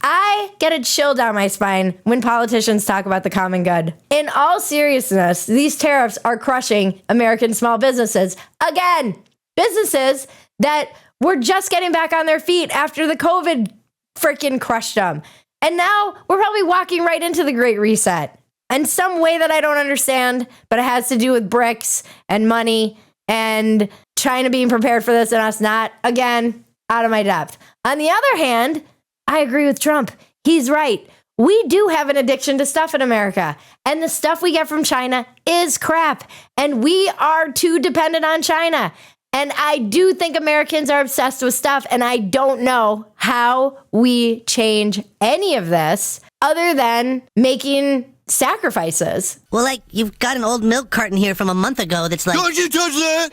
I get a chill down my spine when politicians talk about the common good. In all seriousness, these tariffs are crushing American small businesses. Again, businesses that were just getting back on their feet after the COVID freaking crushed them. And now we're probably walking right into the Great Reset in some way that I don't understand, but it has to do with bricks and money and China being prepared for this and us not. Again, out of my depth. On the other hand, I agree with Trump. He's right. We do have an addiction to stuff in America, and the stuff we get from China is crap, and we are too dependent on China. And I do think Americans are obsessed with stuff, and I don't know how we change any of this other than making sacrifices. Well, like, you've got an old milk carton here from a month ago that's like... Don't you touch that!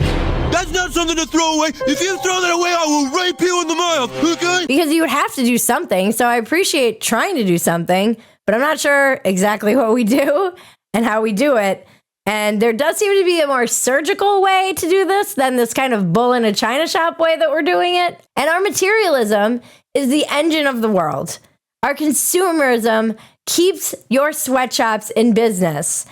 That's not something to throw away. If you throw that away, I will rape you in the mouth, okay? Because you would have to do something, so I appreciate trying to do something, but I'm not sure exactly what we do and how we do it. And there does seem to be a more surgical way to do this than this kind of bull in a china shop way that we're doing it. And our materialism is the engine of the world. Our consumerism keeps your sweatshops in business.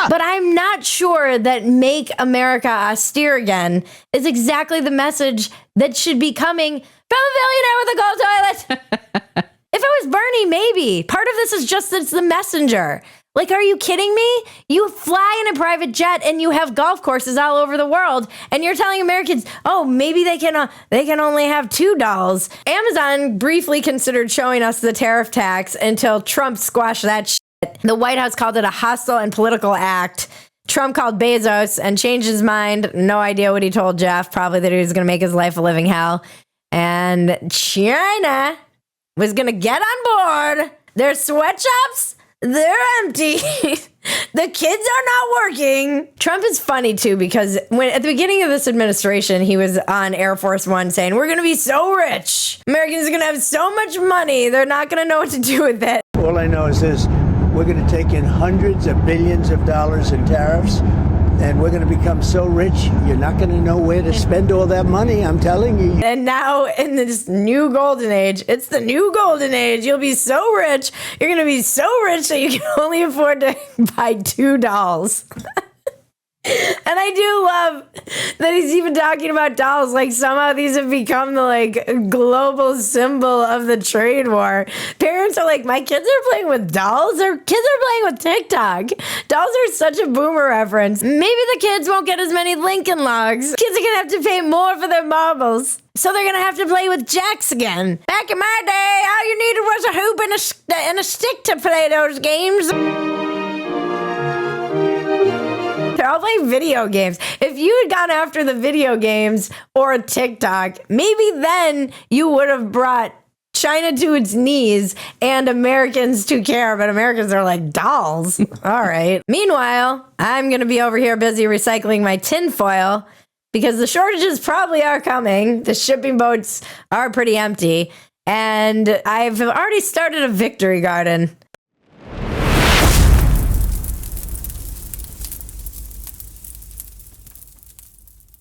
But I'm not sure that Make America Austere Again is exactly the message that should be coming from a billionaire with a gold toilet. If it was Bernie, maybe. Part of this is just that it's the messenger. Like, are you kidding me? You fly in a private jet and you have golf courses all over the world, and you're telling Americans, oh, maybe they can only have $2. Amazon briefly considered showing us the tariff tax until Trump squashed that shit. The White House called it a hostile and political act. Trump called Bezos and changed his mind. No idea what he told Jeff. Probably that he was going to make his life a living hell. And China was going to get on board. Their sweatshops, they're empty. The kids are not working. Trump is funny, too, because when at the beginning of this administration, he was on Air Force One saying, we're going to be so rich. Americans are going to have so much money. They're not going to know what to do with it. All I know is this. We're going to take in hundreds of billions of dollars in tariffs, and we're going to become so rich, you're not going to know where to spend all that money, I'm telling you. And now in this new golden age, it's the new golden age. You'll be so rich. You're going to be so rich that you can only afford to buy $2. And I do love that he's even talking about dolls. Like, somehow these have become the, like, global symbol of the trade war. Parents are like, my kids are playing with dolls? Their kids are playing with TikTok. Dolls are such a boomer reference. Maybe the kids won't get as many Lincoln Logs. Kids are going to have to pay more for their marbles. So they're going to have to play with jacks again. Back in my day, all you needed was a hoop and a stick to play those games. They're all playing video games. If you had gone after the video games or TikTok, maybe then you would have brought China to its knees and Americans to care, but Americans are like, dolls. All right. Meanwhile, I'm going to be over here busy recycling my tinfoil because the shortages probably are coming. The shipping boats are pretty empty. And I've already started a victory garden.